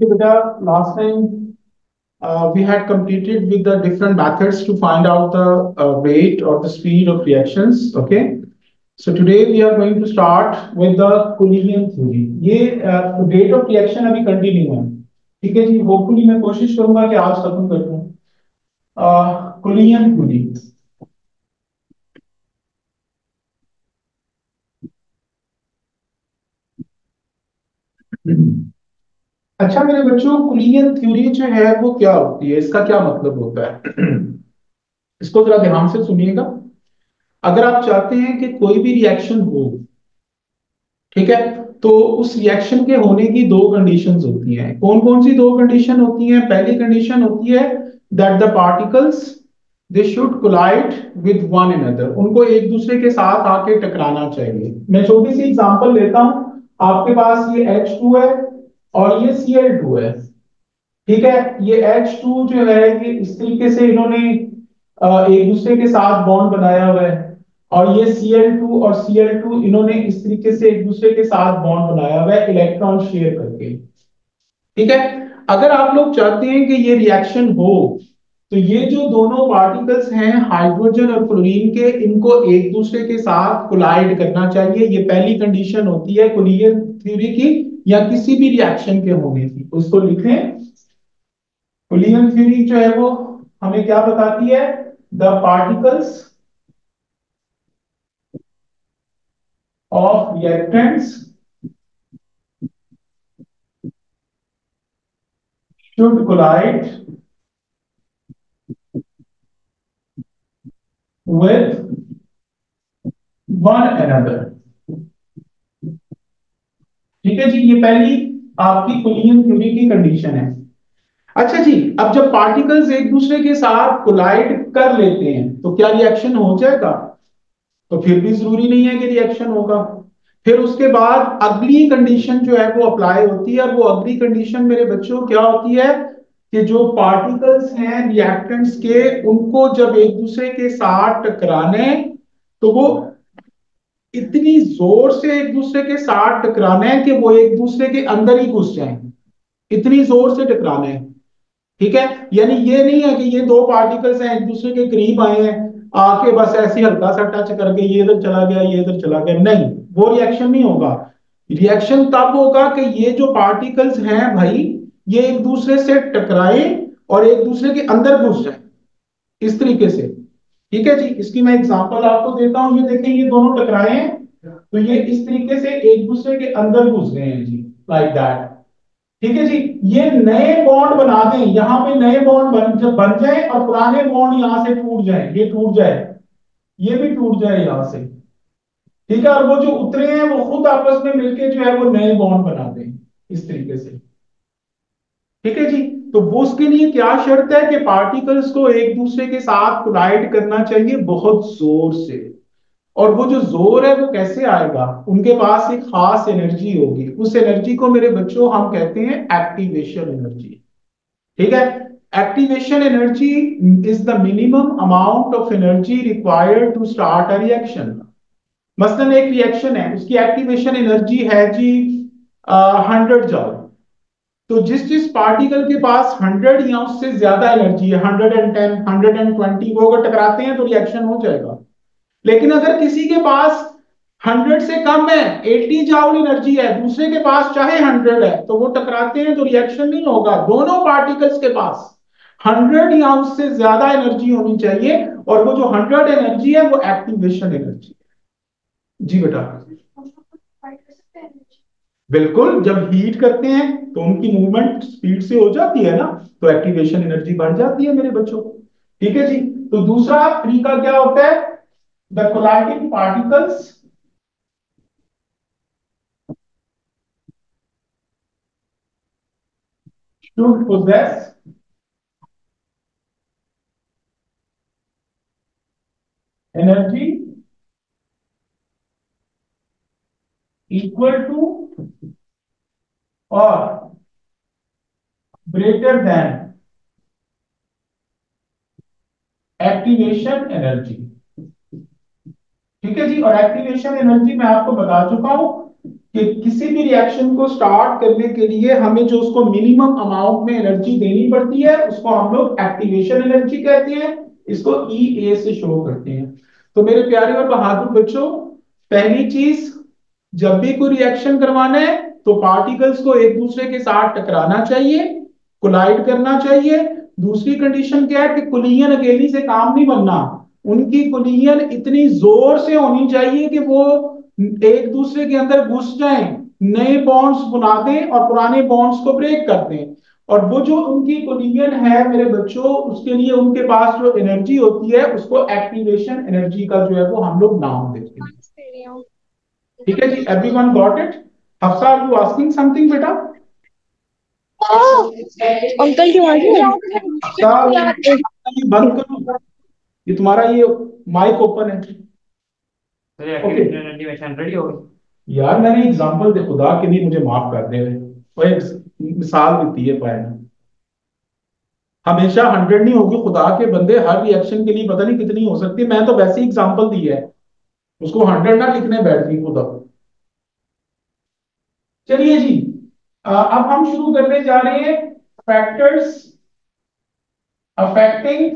Okay, beta, last time we had completed with the different methods to find out the rate or the speed of reactions. Okay, so today we are going to start with the Coulombian theory. ये rate of reaction अभी continue है. ठीक है जी, hopefully मैं कोशिश करूंगा कि आज खत्म कर दूं. Coulombian theory. अच्छा मेरे बच्चों, कुलियन थ्योरी जो है वो क्या होती है, इसका क्या मतलब होता है? इसको जरा ध्यान से सुनिएगा. अगर आप चाहते हैं कि कोई भी रिएक्शन हो, ठीक है, तो उस रिएक्शन के होने की दो कंडीशंस होती हैं. कौन कौन सी दो कंडीशन होती हैं? पहली कंडीशन होती है that the particles they should collide with one another. उनको एक दूसरे के साथ आके टकराना चाहिए. मैं छोटी सी एग्जांपल लेता हूं. आपके पास ये H2 है और ये Cl2 है. ठीक है, ये H2 जो है ये इस तरीके से इन्होंने एक दूसरे के साथ बॉन्ड बनाया हुआ है, और ये Cl2 और Cl2 इन्होंने इस तरीके से एक दूसरे के साथ बॉन्ड बनाया हुआ है इलेक्ट्रॉन शेयर करके. ठीक है, अगर आप लोग चाहते हैं कि ये रिएक्शन हो, तो ये जो दोनों पार्टिकल्स हैं हाइड्रोजन और क्लोरीन के, इनको एक दूसरे के साथ कोलाइड करना चाहिए. ये पहली कंडीशन होती है कुलियन थ्योरी की या किसी भी रिएक्शन के होने की. उसको लिखें. कुलियन थ्योरी जो है वो हमें क्या बताती है? The particles of reactants should collide with one another. ठीक है जी, ये पहली आपकी कुलियन थ्योरी की कंडीशन है. अच्छा जी, अब जब पार्टिकल्स एक दूसरे के साथ कोलाइड कर लेते हैं तो क्या रिएक्शन हो जाएगा? तो फिर भी जरूरी नहीं है कि रिएक्शन होगा. फिर उसके बाद अगली कंडीशन जो है वो अप्लाई होती है, और वो अगली कंडीशन मेरे बच्चों क्या होती है कि जो पार्टिकल्स हैं रिएक्टेंट्स के, उनको जब एक दूसरे के साथ टकराने, तो वो इतनी जोर से एक दूसरे के साथ टकराना है कि वो एक दूसरे के अंदर ही घुस जाएं. इतनी जोर से टकराना है. ठीक है, यानी ये नहीं है कि ये दो पार्टिकल्स हैं एक दूसरे के करीब आए हैं, आके बस ऐसे हल्का सा टच करके ये इधर चला गया ये इधर चला गया. नहीं, वो रिएक्शन नहीं होगा. रिएक्शन तब होगा कि ये जो पार्टिकल्स हैं भाई, ये एक दूसरे से टकराए और एक दूसरे के अंदर घुस जाए इस तरीके से. ठीक है जी, इसकी मैं एग्जांपल आपको देता हूं. ये देखें, ये दोनों टकराए हैं तो ये इस तरीके से एक दूसरे के अंदर घुस गए हैं जी, लाइक दैट. ठीक है जी, ये नए बॉन्ड बना दें, यहां पे नए बॉन्ड बन जाए और पुराने बॉन्ड यहां से टूट जाए, ये टूट जाए, ये भी टूट जाए यहां से. ठीक है, और वो जो उतरे हैं वो खुद आपस में मिलके जो है वो नए बॉन्ड बना दें इस तरीके से. ठीक है जी, तो वो उसके लिए क्या शर्त है कि पार्टिकल्स को एक दूसरे के साथ कोलाइड करना चाहिए बहुत जोर से. और वो जो जोर है वो कैसे आएगा? उनके पास एक खास एनर्जी होगी. उस एनर्जी को मेरे बच्चों हम कहते हैं एक्टिवेशन एनर्जी. ठीक है, activation energy is the minimum amount of energy required to start a reaction. मसलन एक रिएक्शन है, उसकी एक्टिवेशन एनर्जी है जी 100 जॉल. तो जिस जिस पार्टिकल के पास 100 या उससे ज्यादा एनर्जी है, 110, 120, वो अगर टकराते हैं तो रिएक्शन हो जाएगा. लेकिन अगर किसी के पास 100 से कम है, 80 जाउल एनर्जी है, दूसरे के पास चाहे 100 है, तो वो टकराते हैं तो रिएक्शन नहीं होगा. दोनों पार्टिकल्स के पास 100 या उससे ज्यादा एनर्जी होनी चाहिए, और वो जो 100 एनर्जी है वो एक्टिवेशन एनर्जी है. जी बेटा, बिल्कुल. जब हीट करते हैं तो उनकी मूवमेंट स्पीड से हो जाती है ना, तो एक्टिवेशन एनर्जी बढ़ जाती है मेरे बच्चों. ठीक है जी, तो दूसरा तरीका क्या होता है? The colliding particles should possess energy equal to or greater than activation energy. ठीक है जी, और एक्टिवेशन एनर्जी मैं आपको बता चुका हूं कि किसी भी रिएक्शन को स्टार्ट करने के लिए हमें जो उसको मिनिमम अमाउंट में एनर्जी देनी पड़ती है उसको हम लोग एक्टिवेशन एनर्जी कहते हैं, इसको ई ए से शो करते हैं। तो मेरे प्यारे और बहादुर बच्चों, पहली चीज, जब भी कोई रिएक्शन करवाना है तो पार्टिकल्स को एक दूसरे के साथ टकराना चाहिए, कोलाइड करना चाहिए। दूसरी कंडीशन क्या है कि कुलियन अकेली से काम नहीं बनना, उनकी कुलियन इतनी जोर से होनी चाहिए कि वो एक दूसरे के अंदर घुस जाएं, नए बॉन्ड्स बना दें और पुराने बॉन्ड्स को ब्रेक कर दें। और वो जो उनकी कुलियन है मेरे बच्चों, उसके लिए उनके पास जो एनर्जी होती है उसको एक्टिवेशन एनर्जी का जो है वो हम लोग नाम देते हैं। ठीक है जी, everyone got it? Hafsa, are you asking something बेटा? अंकल की आवाज नहीं आ हफ्सा, ये बंद करो, ये तुम्हारा ये माइक ओपन है। ओके रेडी हो गई यार, मैंने एग्जांपल दे, खुदा के लिए मुझे माफ कर दे, वो एक मिसाल देती है पाए, हमेशा 100 नहीं होगी खुदा के बंदे, हर रिएक्शन के लिए पता नहीं कितनी हो सकती है। मैं तो वैसे ही एग्जांपल दी है, उसको 100 ना लिखने बैठ गई खुदा। चलिए जी, अब हम शुरू करने जा रहे हैं factors affecting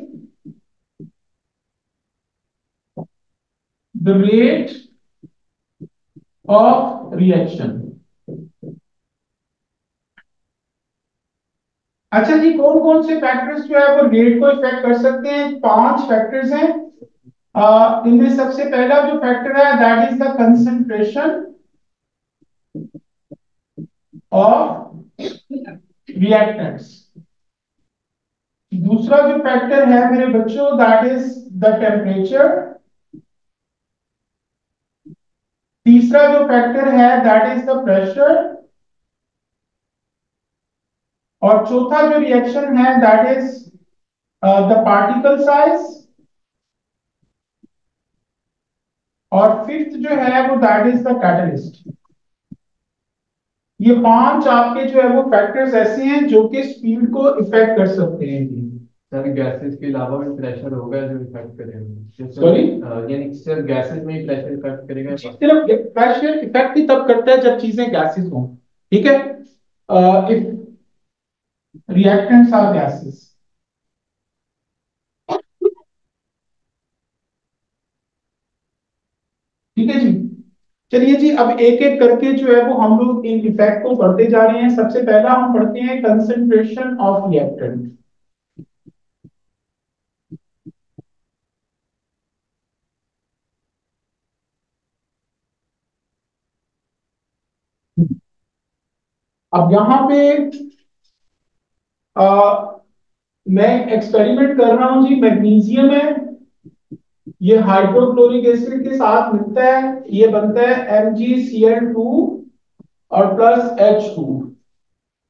the rate of reaction. अच्छा जी, कौन कौन से फैक्टर्स जो है वो रेट को इफेक्ट कर सकते हैं? 5 फैक्टर्स हैं। इनमें सबसे पहला जो फैक्टर है that is the concentration of reactants. दूसरा जो फैक्टर है मेरे बच्चों दैट इज द टेम्परेचर। तीसरा जो फैक्टर है दैट इज द प्रेशर। और चौथा जो रिएक्शन है that is the particle size. और फिफ्थ जो है वो दैट इज द कैटलिस्ट। ये 5 आपके जो है वो फैक्टर्स ऐसे हैं जो कि स्पीड को इफेक्ट कर सकते हैं जी। सर गैसेस के अलावा भी प्रेशर होगा जो इफेक्ट करेगा? सॉरी, यानी कि सिर्फ गैसेस में ही प्रेशर इफेक्ट करेगा? सिर्फ प्रेशर इफेक्ट ही तब करता है जब चीजें गैसेस हों। ठीक है, इफ रिएक्टेंट्स आर गैसेस। ठीक है जी, चलिए जी, अब एक एक करके जो है वो हम लोग इन इफेक्ट को पढ़ते जा रहे हैं। सबसे पहला हम पढ़ते हैं कंसंट्रेशन ऑफ रिएक्टेंट। अब यहां पे आ, मैं एक्सपेरिमेंट कर रहा हूं जी, मैग्नीशियम है, ये हाइड्रोक्लोरिक एसिड के साथ मिलता है, ये बनता है MgCl2 और प्लस H2।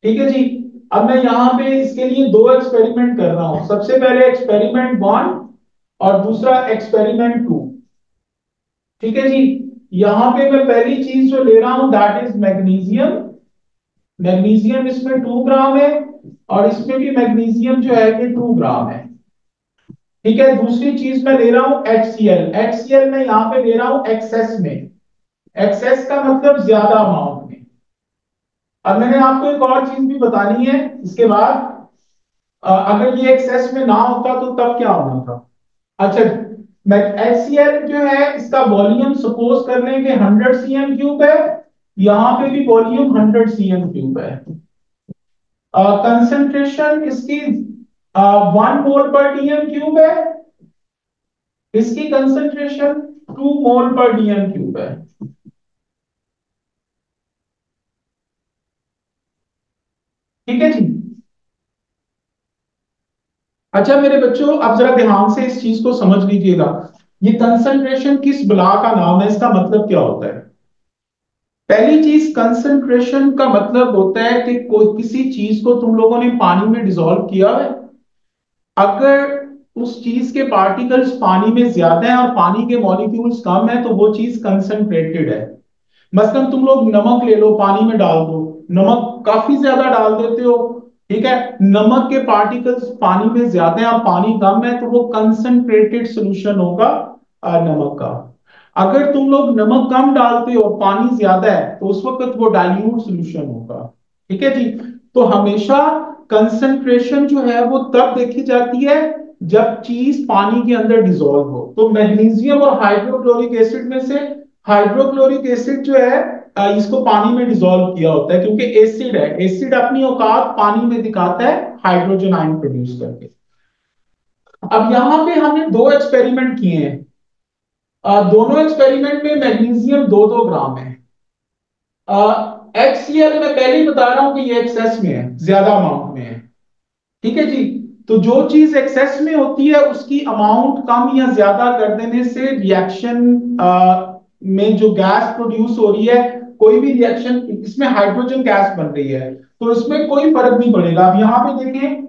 ठीक है जी, अब मैं यहाँ पे इसके लिए 2 एक्सपेरिमेंट कर रहा हूं। सबसे पहले एक्सपेरिमेंट 1 और दूसरा एक्सपेरिमेंट 2। ठीक है जी, यहाँ पे मैं पहली चीज जो ले रहा हूं दैट इज मैग्नीशियम। मैग्नीशियम इसमें 2 ग्राम है और इसमें भी मैग्नीशियम जो है ये 2 ग्राम है। ठीक है, दूसरी चीज मैं ले रहा हूं HCl। HCl मैं यहाँ पे ले रहा हूं एक्सेस में। एक्सेस का मतलब ज्यादा अमाउंट में। अब मैंने आपको एक और चीज भी बतानी है इसके बाद, अगर ये एक्सेस में ना होता तो तब क्या होना था। अच्छा, मैं HCl जो है इसका वॉल्यूम सपोज कर लें कि 100 cm क्यूब है, यहां पे भी वॉल्यूम 100 cm क्यूब है। कंसंट्रेशन इसकी 1 मोल पर डीएम क्यूब है, इसकी कंसंट्रेशन 2 मोल पर डीएम क्यूब है। ठीक है जी, अच्छा मेरे बच्चों, अब जरा ध्यान से इस चीज को समझ लीजिएगा। ये कंसंट्रेशन किस बला का नाम है, इसका मतलब क्या होता है? पहली चीज, कंसंट्रेशन का मतलब होता है कि कोई किसी चीज को तुम लोगों ने पानी में डिसॉल्व किया है, अगर उस चीज के पार्टिकल्स पानी में ज्यादा हैं और पानी के मॉलिक्यूल्स कम है तो वो चीज कंसंट्रेटेड है। मसलन तुम लोग नमक ले लो, पानी में डाल दो, नमक काफी ज्यादा डाल देते हो, ठीक है, नमक के पार्टिकल्स पानी में ज्यादा हैं और पानी कम है तो वो कंसंट्रेटेड सॉल्यूशन होगा नमक का। अगर तुम लोग नमक कम डालते हो और पानी ज्यादा है तो उस वक्त वो डाइल्यूट सोल्यूशन होगा। ठीक है जी। तो हमेशा कंसंट्रेशन जो है वो तब देखी जाती है जब चीज पानी के अंदर डिसॉल्व हो। तो मैग्नीशियम और हाइड्रोक्लोरिक एसिड में से हाइड्रोक्लोरिक एसिड जो है इसको पानी में डिसॉल्व किया होता है क्योंकि एसिड है। एसिड अपनी औकात पानी में दिखाता है हाइड्रोजन आयन प्रोड्यूस करके। अब यहां पे हमने दो एक्सपेरिमेंट किए हैं। दोनों एक्सपेरिमेंट में मैग्नीशियम 2-2 ग्राम है। HCl मैं पहले ही बता रहा हूं कि ये एक्सेस में है, ज्यादा अमाउंट में है। ठीक है जी। तो जो चीज एक्सेस में होती है उसकी अमाउंट कम या ज्यादा कर देने से रिएक्शन में जो गैस प्रोड्यूस हो रही है, कोई भी रिएक्शन, इसमें हाइड्रोजन गैस बन रही है तो इसमें कोई फर्क नहीं पड़ेगा। अब यहाँ पे देखें,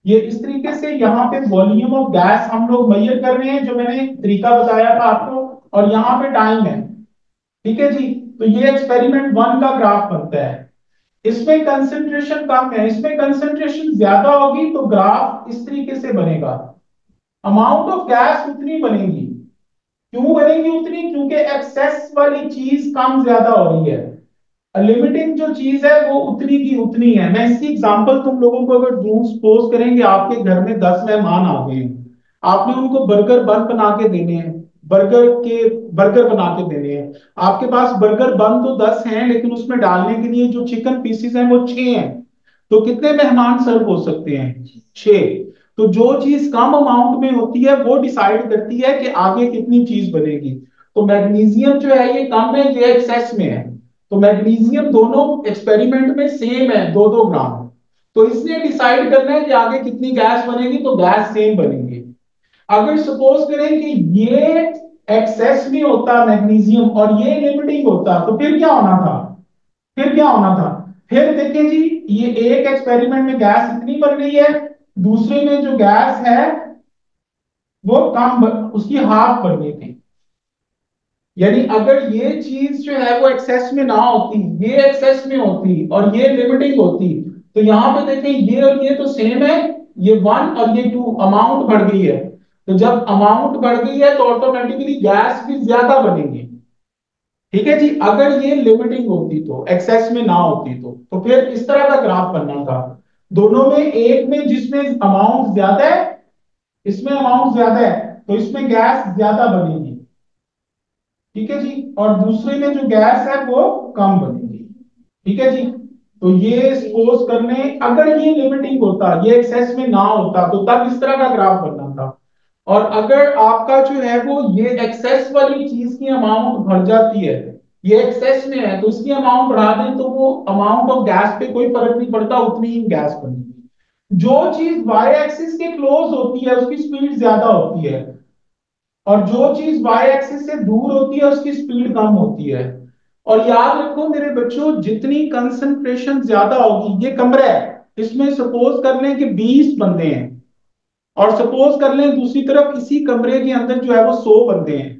ये इस तरीके से यहाँ पे वॉल्यूम ऑफ गैस हम लोग मेजर कर रहे हैं जो मैंने तरीका बताया था आपको, और यहाँ पे टाइम है। ठीक है जी। तो ये एक्सपेरिमेंट 1 का ग्राफ बनता है। इसमें कंसंट्रेशन कम है, इसमें कंसंट्रेशन ज्यादा होगी तो ग्राफ इस तरीके से बनेगा। अमाउंट ऑफ गैस उतनी बनेगी। क्यों बनेगी उतनी? क्योंकि एक्सेस वाली चीज कम ज्यादा हो रही है। लिमिटिंग जो चीज है वो उतनी की उतनी है। मैं इसकी एग्जांपल तुम लोगों को अगर दूं, सपोज करेंगे आपके घर में 10 मेहमान आ गए हैं, आपने उनको बर्गर बन बना के देने हैं, बर्गर बना के देने हैं। आपके पास बर्गर बन तो 10 हैं लेकिन उसमें डालने के लिए जो चिकन पीसेस हैं वो 6 हैं। तो कितने मेहमान सर्व हो सकते हैं? 6। तो जो चीज कम अमाउंट में होती है वो डिसाइड करती है कि आगे कितनी चीज बनेगी। तो मैग्नीशियम जो है ये कम है, ये एक्सेस में है। तो मैग्नीशियम दोनों एक्सपेरिमेंट में सेम है, 2-2 ग्राम। तो इसने डिसाइड करना है कि आगे कितनी गैस बनेगी, तो गैस सेम बनेगी। अगर सपोज करें कि ये एक्सेस में होता मैग्नीशियम और ये लिमिटिंग होता तो फिर क्या होना था? फिर क्या होना था? फिर देखिए जी, ये एक एक्सपेरिमेंट में गैस इतनी बन रही है, दूसरे में जो गैस है वो उसकी हाफ बन गई थी। यानी अगर ये चीज जो है वो एक्सेस में ना होती, ये एक्सेस में होती और ये लिमिटिंग होती, तो यहां पे देखें ये और ये तो सेम है, ये 1 और ये 2, अमाउंट बढ़ गई है। तो जब अमाउंट बढ़ गई है तो ऑटोमेटिकली गैस भी ज्यादा बनेगी। ठीक है जी। अगर ये लिमिटिंग होती तो, एक्सेस में ना होती तो फिर इस तरह का ग्राफ बनना था। दोनों में, एक में जिसमें अमाउंट ज्यादा है, इसमें अमाउंट ज्यादा है तो इसमें गैस ज्यादा बनेगी। ठीक है जी। और दूसरे में जो गैस है वो कम बनेगी। ठीक है जी। तो ये सपोज करने, अगर ये लिमिटिंग होता, ये एक्सेस में ना होता तो तब इस तरह का ग्राफ बनना था। और अगर आपका जो है वो ये एक्सेस वाली चीज की अमाउंट बढ़ जाती है, ये एक्सेस में है तो इसकी अमाउंट बढ़ा दें तो वो अमाउंट ऑफ गैस पे कोई फर्क नहीं पड़ता, उतनी ही गैस बनेगी। जो चीज वाई एक्सिस के क्लोज होती है उसकी स्पीड ज्यादा होती है, और जो चीज वाई एक्सिस से दूर होती है उसकी स्पीड कम होती है। और याद रखो मेरे बच्चों, जितनी कंसंट्रेशन ज्यादा होगी, ये कमरा है, इसमें सपोज कर लें कि 20 बंदे हैं, और सपोज कर लें दूसरी तरफ इसी कमरे के अंदर जो है वो 100 बंदे हैं।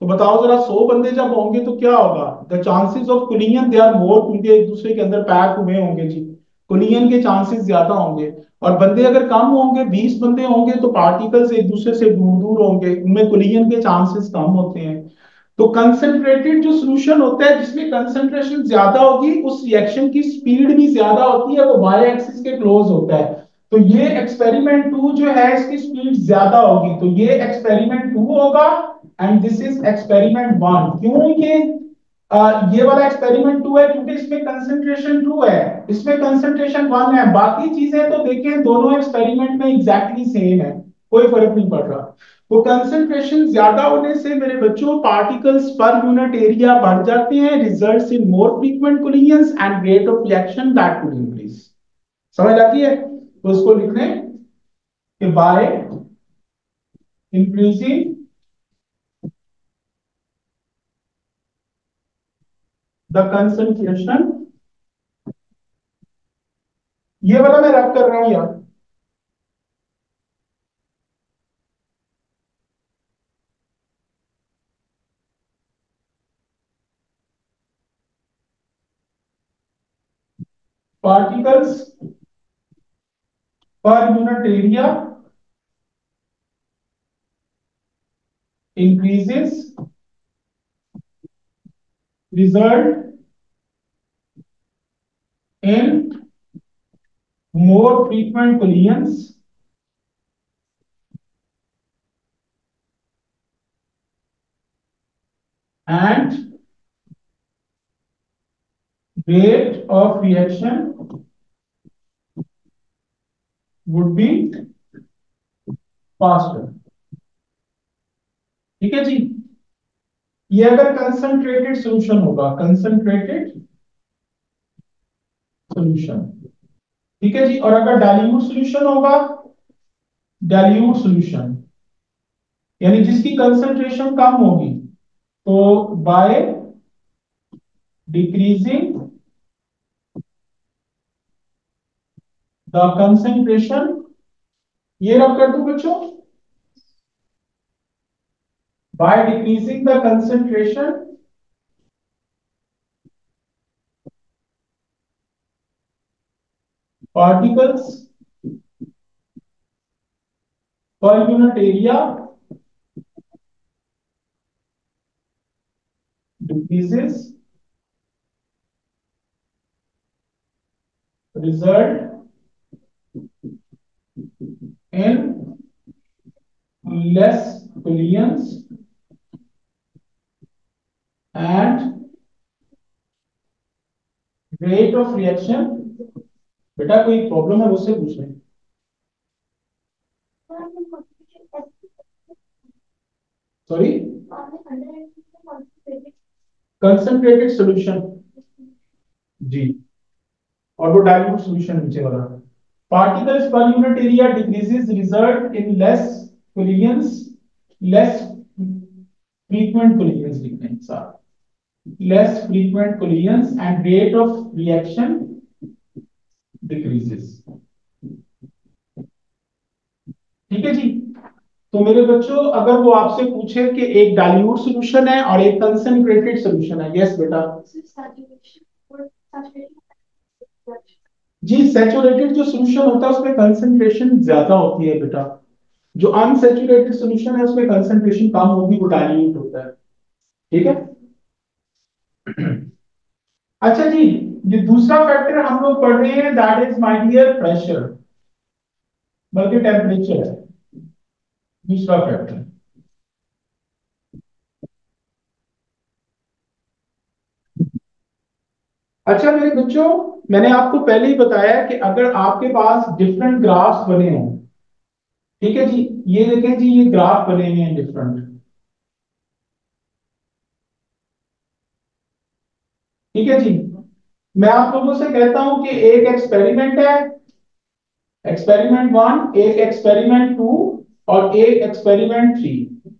तो बताओ जरा, 100 बंदे जब होंगे तो क्या होगा? The chances of collision they are more, क्योंकि एक दूसरे के अंदर पैक हुए होंगे जी, कोलिजन के चांसेस ज्यादा होंगे। और बंदे अगर कम होंगे, 20 बंदे होंगे, तो पार्टिकल्स एक दूसरे से दूर दूर होंगे, उनमें कोलिजन के चांसेस कम होते हैं। तो कंसंट्रेटेड जो सोल्यूशन होता है जिसमें कंसंट्रेशन ज्यादा होगी, उस रिएक्शन की स्पीड भी ज्यादा होती है, वो वाई एक्सिस के क्लोज होता है। तो ये एक्सपेरिमेंट 2 जो है इसकी स्पीड ज्यादा होगी, तो ये एक्सपेरिमेंट 2 होगा एंड दिस इज एक्सपेरिमेंट 1। क्यों ये वाला एक्सपेरिमेंट 2 है? क्योंकि इसमें कंसंट्रेशन 2 है, इसमें कंसंट्रेशन 1 है। बाकी चीजें तो देखें दोनों एक्सपेरिमेंट में एग्जैक्टली सेम है, कोई फर्क नहीं पड़ रहा। तो कंसंट्रेशन ज्यादा होने से मेरे बच्चों पार्टिकल्स पर यूनिट एरिया बढ़ जाते हैं, results in more frequent collisions and rate of reaction that will increase. समझ आती है? तो इसको लिख लें कि बाय इंक्रीजिंग द कंसंट्रेशन, ये वाला मैं रब कर रहा हूं यार, particles per unit area increases result in more frequent collisions and rate of reaction would be faster। ठीक है जी, ये अगर कंसंट्रेटेड सॉल्यूशन होगा, कंसंट्रेटेड सॉल्यूशन, ठीक है जी। और अगर डाइल्यूट सॉल्यूशन होगा, डाइल्यूट सॉल्यूशन यानी जिसकी कंसंट्रेशन कम होगी, तो बाय डिक्रीजिंग द कंसंट्रेशन, ये रब कर दूं बच्चों, by decreasing the concentration particles per unit area decreases, result in less collisions and rate of reaction। बेटा कोई प्रॉब्लम है मुझसे पूछ रहे हैं? सॉरी, कंसंट्रेटेड सॉल्यूशन जी, और वो डाइल्यूट सॉल्यूशन नीचे वाला। Particles per unit area decreases, result in less collisions, less frequent collisions लिखने हैं साथ, less frequent collisions and rate of reaction decreases. ठीक है जी। तो मेरे बच्चों, अगर वो आपसे पूछे कि एक डाइल्यूट सॉल्यूशन है और एक कंसंट्रेटेड सॉल्यूशन है, यस बेटा जी, सैचुरेटेड जो सॉल्यूशन होता है उसमें कंसंट्रेशन ज्यादा होती है बेटा, जो अनसैचुरेटेड सॉल्यूशन है उसमें कंसंट्रेशन कम होगी, वो डाइल्यूट होता है। ठीक है। अच्छा जी, ये दूसरा फैक्टर हम लोग पढ़ रहे हैं, that is my dear pressure, बल्कि टेम्परेचर है दूसरा फैक्टर। अच्छा मेरे बच्चों, मैंने आपको पहले ही बताया कि अगर आपके पास डिफरेंट ग्राफ्स बने हों, ठीक है जी, ये देखें जी, ये ग्राफ बने हुए हैं डिफरेंट, ठीक है जी। मैं आप लोगों से कहता हूं कि एक एक्सपेरिमेंट है, एक्सपेरिमेंट 1, एक एक्सपेरिमेंट 2 और एक एक्सपेरिमेंट 3।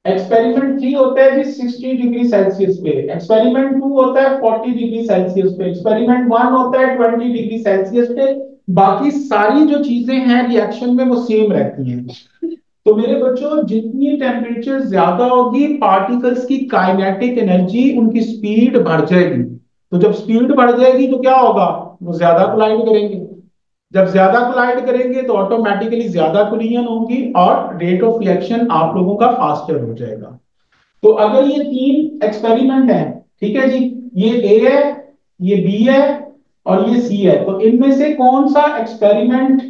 एक्सपेरिमेंट 3 होता है जी 60 डिग्री सेल्सियस पे, एक्सपेरिमेंट 2 होता है 40 डिग्री सेल्सियस पे, एक्सपेरिमेंट 1 होता है 20 डिग्री सेल्सियस पे। बाकी सारी जो चीजें हैं रिएक्शन में वो सेम रहती हैं। तो मेरे बच्चों, जितनी टेम्परेचर ज्यादा होगी, पार्टिकल्स की काइनेटिक एनर्जी, उनकी स्पीड बढ़ जाएगी। तो जब स्पीड बढ़ जाएगी तो क्या होगा, वो ज्यादा कोलाइड करेंगे। जब ज्यादा कोलाइड करेंगे तो ऑटोमेटिकली ज्यादा कोलिजन होंगी और रेट ऑफ रिएक्शन आप लोगों का फास्टर हो जाएगा। तो अगर ये 3 एक्सपेरिमेंट है, ठीक है जी, ये ए है, ये बी है और ये सी है, तो इनमें से कौन सा एक्सपेरिमेंट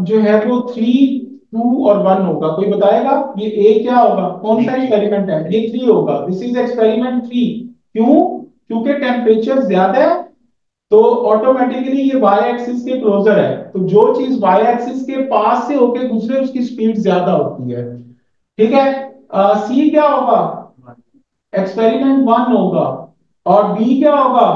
जो है वो 3, 2 और 1 होगा? कोई बताएगा ये ए क्या होगा, कौन सा एक्सपेरिमेंट है? ये 3 होगा, दिस इज एक्सपेरिमेंट 3। क्यों? क्योंकि टेम्परेचर ज्यादा है, तो ऑटोमेटिकली ये वाई एक्सिस के क्लोजर है, तो जो चीज वाई एक्सिस के पास से होके गुजरे उसकी स्पीड ज्यादा होती है। ठीक है। सी क्या होगा, एक्सपेरिमेंट 1 होगा, और बी क्या होगा,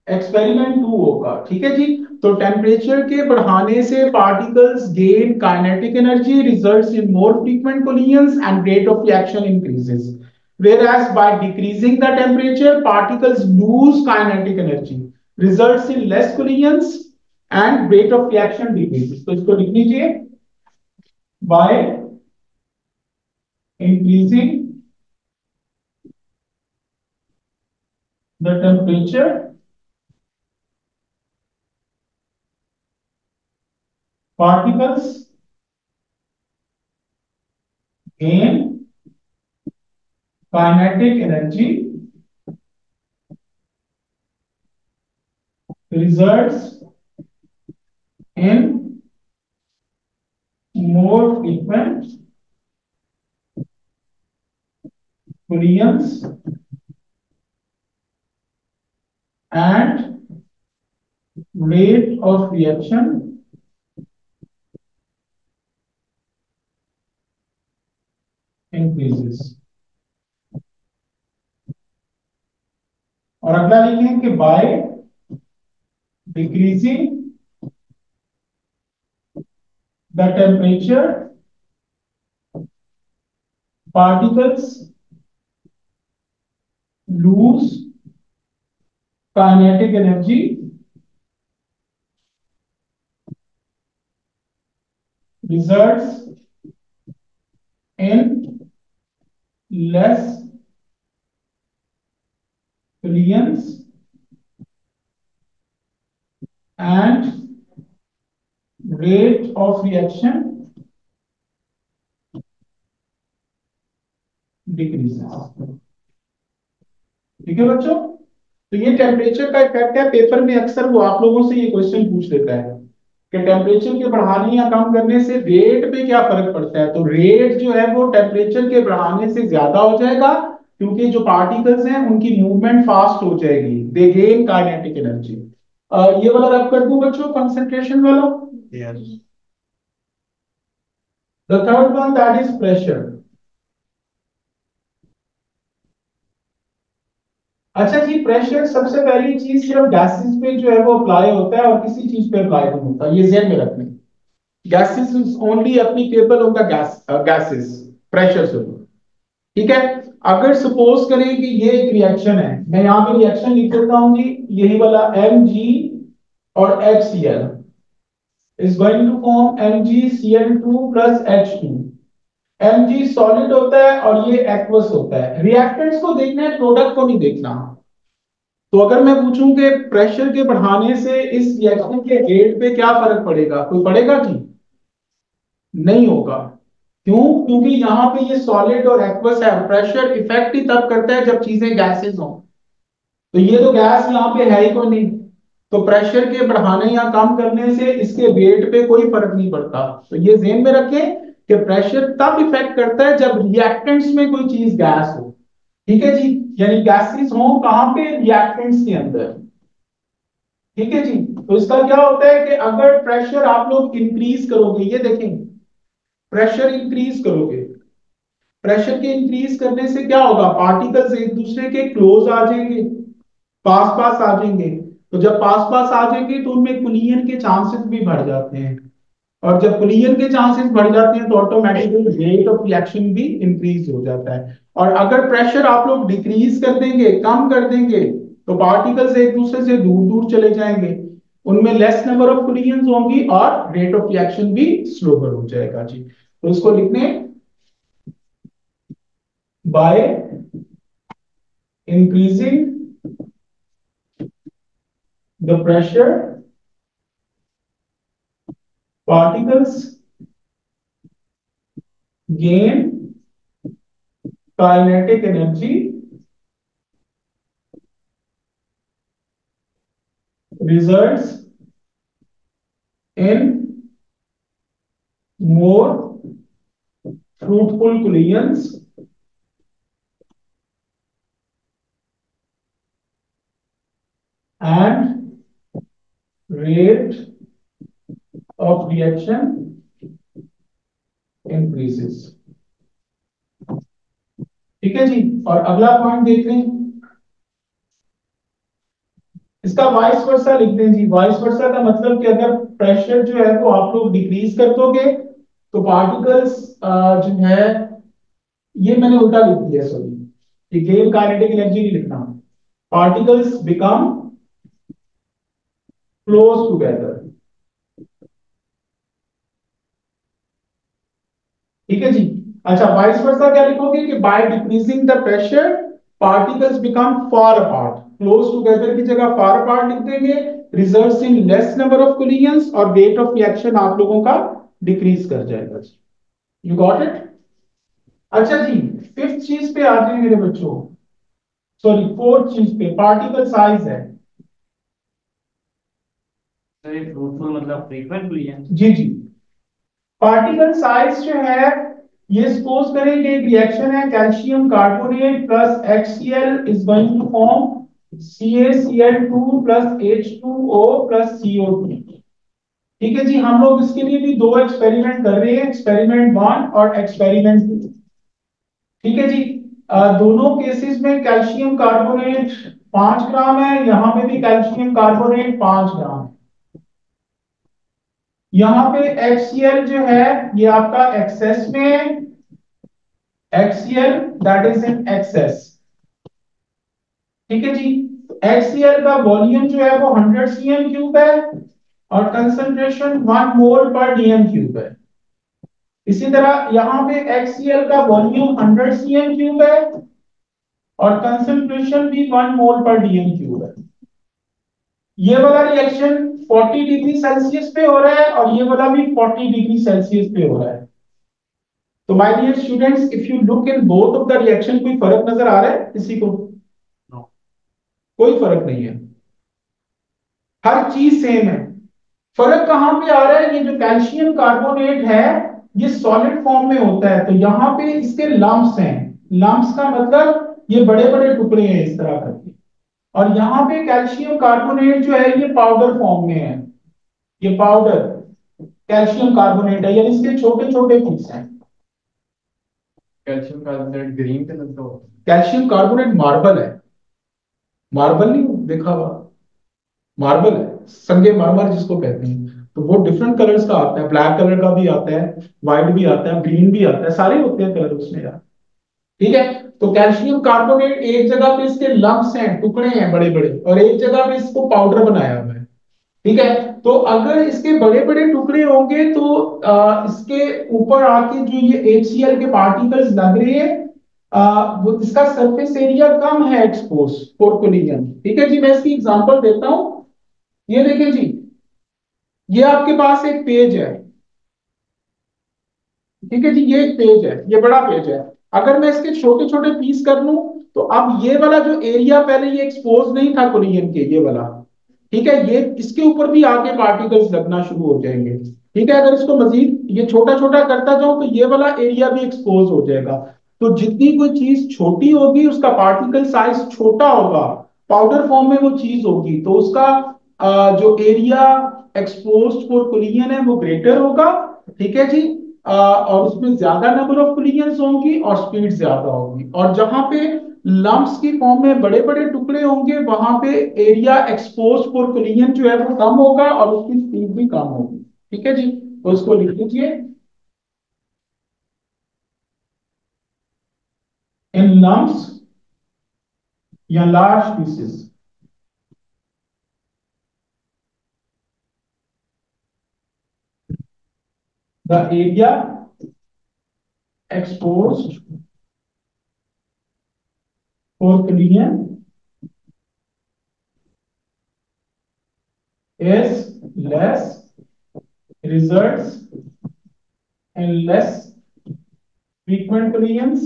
एक्सपेरिमेंट 2 होगा। ठीक है जी। तो टेम्परेचर के बढ़ाने से particles gain kinetic energy, results in more frequent collisions and rate of reaction increases, whereas by decreasing the temperature particles lose kinetic energy, results in less collisions and rate of reaction decreases। तो इसको लिख लीजिए, by increasing the temperature particles gain kinetic energy results in more frequent collisions and rate of reaction increases। और अगला लिखें कि by decreasing the temperature particles lose kinetic energy results in less collisions and rate of reaction decreases। ठीक है बच्चों, तो ये temperature का इफेक्ट है। पेपर में अक्सर वो आप लोगों से ये क्वेश्चन पूछ लेता है कि टेम्परेचर के बढ़ाने या कम करने से रेट पे क्या फर्क पड़ता है। तो रेट जो है वो टेम्परेचर के बढ़ाने से ज्यादा हो जाएगा, क्योंकि जो पार्टिकल्स हैं उनकी मूवमेंट फास्ट हो जाएगी, दे गेन काइनेटिक एनर्जी। ये वाला रब कर दूं बच्चों, कंसंट्रेशन वाला। The third one that is pressure. अच्छा जी, प्रेशर सबसे पहली चीज सिर्फ गैसेस पे जो है वो अप्लाई होता है और किसी चीज पे अप्लाई नहीं होता, ये ध्यान में रखना। Gases is only applicable on the gases pressure से। ठीक है, अगर सपोज करें कि ये एक रिएक्शन है, मैं यहां पे रिएक्शन लिख देता हूं जी, यही वाला Mg और HCl is going to form MgCl2 plus H2। Mg solid होता है और ये एक्वस होता है। रिएक्टेंट्स को देखना है, प्रोडक्ट को नहीं देखना। तो अगर मैं पूछूं कि प्रेशर के बढ़ाने से इस रिएक्शन के रेट पे क्या फर्क पड़ेगा, कोई पड़ेगा जी? नहीं होगा। क्यों? क्योंकि यहाँ पे ये सॉलिड और एक्वस है। प्रेशर इफेक्ट ही तब करता है जब चीजें गैसेस हो। तो ये तो गैस यहाँ पे है ही कोई नहीं, तो प्रेशर के बढ़ाने या कम करने से इसके वेट पे कोई फर्क नहीं पड़ता। तो ये ध्यान में रखें कि प्रेशर तब इफेक्ट करता है जब रिएक्टेंट्स में कोई चीज गैस हो। ठीक है जी, यानी गैसेस हो कहां पे? रिएक्टेंट्स के अंदर। ठीक है जी, तो इसका क्या होता है कि अगर प्रेशर आप लोग इंक्रीज करोगे, ये देखें, प्रेशर इंक्रीज करोगे, प्रेशर के इंक्रीज करने से क्या होगा? पार्टिकल्स एक दूसरे के क्लोज आ जाएंगे, पास पास आ जाएंगे। तो जब पास पास आ जाएंगे तो उनमें कोलिजन के चांसेस भी बढ़ जाते हैं, और जब कोलिजन के चांसेस बढ़ जाते हैं तो ऑटोमेटिकली रेट ऑफ रिएक्शन भी इंक्रीज हो जाता है। और अगर प्रेशर आप लोग डिक्रीज कर देंगे, कम कर देंगे, तो पार्टिकल्स एक दूसरे से दूर दूर चले जाएंगे, उनमें लेस नंबर ऑफ कोलिजन होंगी और रेट ऑफ रिएक्शन भी स्लोअर हो जाएगा जी। तो इसको लिखने by increasing the pressure particles gain kinetic energy results in more fruitful collisions and rate of reaction increases। ठीक है जी, और अगला पॉइंट देख रहे हैं, इसका वाइस वर्सा लिख दें जी। वाइस वर्सा का मतलब कि अगर प्रेशर जो है वो आप लोग डिक्रीज कर दोगे तो पार्टिकल्स जो है, ये मैंने उल्टा लिख दिया, सॉरी, गेन काइनेटिक एनर्जी नहीं लिखना, पार्टिकल्स बिकम क्लोज टुगेदर। ठीक है जी। अच्छा, वाइस वर्सा क्या लिखोगे कि by decreasing the pressure particles become far apart. Close together की जगह फार अपार्ट लिख देंगे, results in less number of collisions, और रेट ऑफ रिएक्शन आप लोगों का डिक्रीज कर जाएगा। You got it? अच्छा जी, फिफ्थ चीज पे आते हैं मेरे बच्चों, सॉरी फोर्थ चीज पे, पार्टिकल साइज है। सर ये फ्रूटफुल मतलब फ्रीक्वेंटली है। जी जी। पार्टिकल साइज जो है, ये सपोज करें कि एक रिएक्शन है, calcium carbonate plus HCl is going to form CaCl2 plus H2O plus CO2। ठीक है जी, हम लोग इसके लिए भी दो एक्सपेरिमेंट कर रहे हैं, एक्सपेरिमेंट 1 और एक्सपेरिमेंट 2। ठीक है जी। दोनों केसेस में कैल्शियम कार्बोनेट 5 ग्राम है, यहां पे भी कैल्शियम कार्बोनेट 5 ग्राम है। यहां पे HCl जो है ये आपका एक्सेस में है, HCl that is in excess. ठीक है जी। HCl का वॉल्यूम जो है वो 100 cm³ है और कंसंट्रेशन 1 मोल पर dm³ है। इसी तरह यहां पे HCl का वॉल्यूम 100 cm³ है और कंसंट्रेशन भी 1 मोल पर dm³ है। ये वाला रिएक्शन 40 डिग्री सेल्सियस पे हो रहा है और ये वाला भी 40 डिग्री सेल्सियस पे हो रहा है। तो my dear students, if you look in both of the reaction, कोई फर्क नजर आ रहा है किसी को? नो। कोई फर्क नहीं है, हर चीज सेम है। फर्क कहां पे आ रहा है? ये जो कैल्शियम कार्बोनेट है ये सॉलिड फॉर्म में होता है, तो यहां पे इसके लम्प्स हैं। लम्प्स का मतलब ये बड़े बड़े टुकड़े हैं इस तरह करके। और यहाँ पे कैल्शियम कार्बोनेट जो है ये पाउडर फॉर्म में है, ये पाउडर कैल्शियम कार्बोनेट है, यानी इसके छोटे छोटे पीस हैं। कैल्शियम कार्बोनेट ग्रीन कलर का होता कैल्शियम कार्बोनेट मार्बल है, मार्बल नहीं देखा हुआ? मार्बल है, संगे मरमर जिसको कहते हैं। तो वो डिफरेंट कलर्स का आता है, ब्लैक कलर का भी आता है, व्हाइट भी आता है, ग्रीन भी आता है, सारे होते हैं कलर उसमें यार। ठीक है। तो कैल्शियम कार्बोनेट एक जगह पे इसके लम्प्स हैं, टुकड़े हैं बड़े बड़े, और एक जगह पे इसको पाउडर बनाया हुआ है। ठीक है। तो अगर इसके बड़े बड़े टुकड़े होंगे तो इसके ऊपर आके जो ये HCl के पार्टिकल्स लग रहे हैं, वो इसका सरफेस एरिया कम है एक्सपोज फॉर कोलिजन। ठीक है जी, मैं इसकी एग्जांपल देता हूं। ये देखिए जी, ये आपके पास एक पेज है। ठीक है जी, ये एक पेज है, ये बड़ा पेज है। अगर मैं इसके छोटे छोटे पीस कर लूं, तो अब ये वाला जो एरिया पहले ये एक्सपोज नहीं था कोलिजन के, ये वाला, ठीक है, ये इसके ऊपर भी आके पार्टिकल्स लगना शुरू हो जाएंगे। ठीक है। अगर इसको मजीद ये छोटा छोटा करता जाऊं तो ये वाला एरिया भी एक्सपोज हो जाएगा। तो जितनी कोई चीज छोटी होगी उसका पार्टिकल साइज छोटा होगा, पाउडर फॉर्म में वो चीज होगी, तो उसका जो एरिया एक्सपोज्ड फॉर कोलिजन है वो ग्रेटर होगा। ठीक है जी। और उसमें ज्यादा नंबर ऑफ कोलिजन्स होंगी और स्पीड ज्यादा होगी। और जहां पे लम्प्स की फॉर्म में बड़े बड़े टुकड़े होंगे वहां पे एरिया एक्सपोज फॉर कोलिजन जो है वो कम होगा और उसकी स्पीड भी कम होगी। ठीक है जी, तो उसको लिख लीजिए। इन लम्प्स या large pieces, the area exposed for collision is less, results in less frequent collisions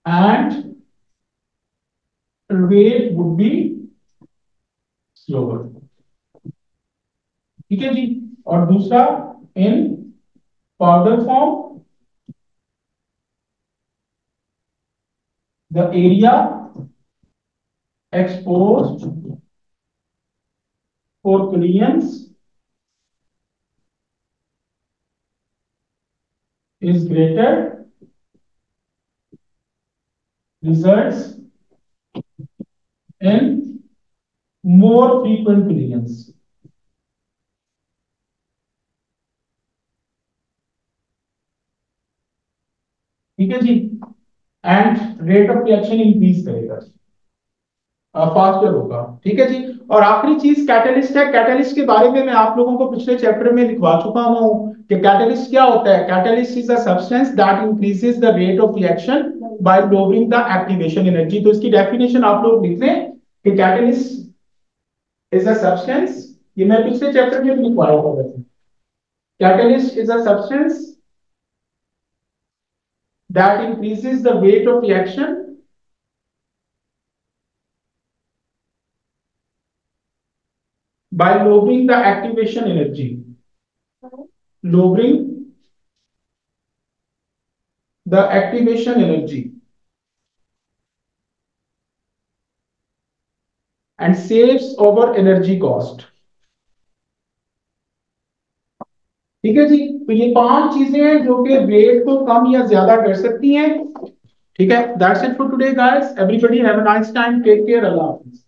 and rate would be slower। ठीक है जी। और दूसरा, in powder form the area exposed for collisions is greater, results in more frequent collisions। ठीक है जी। And rate of reaction increase करेगा, faster होगा। ठीक है जी। और आखिरी चीज कैटलिस्ट है। कैटलिस्ट के बारे में मैं आप लोगों को पिछले चैप्टर में लिखवा चुका हूं कि कैटलिस्ट क्या होता है। Catalyst is a substance that increases the rate of reaction by lowering the activation energy. तो इसकी डेफिनेशन आप लोग लिख लें कि कैटलिस्ट इज अ सब्सटेंस, ये मैं पिछले चैप्टर में भी लिखवाया था वैसे। Catalyst is a substance that increases the rate of reaction by lowering the activation energy. Lowering the activation energy and saves our energy cost. ठीक है जी, तो ये 5 चीजें हैं जो कि रेट को कम या ज्यादा कर सकती हैं। ठीक है, that's it for today guys, everybody have a nice time, take care, अल्लाह हाफिज।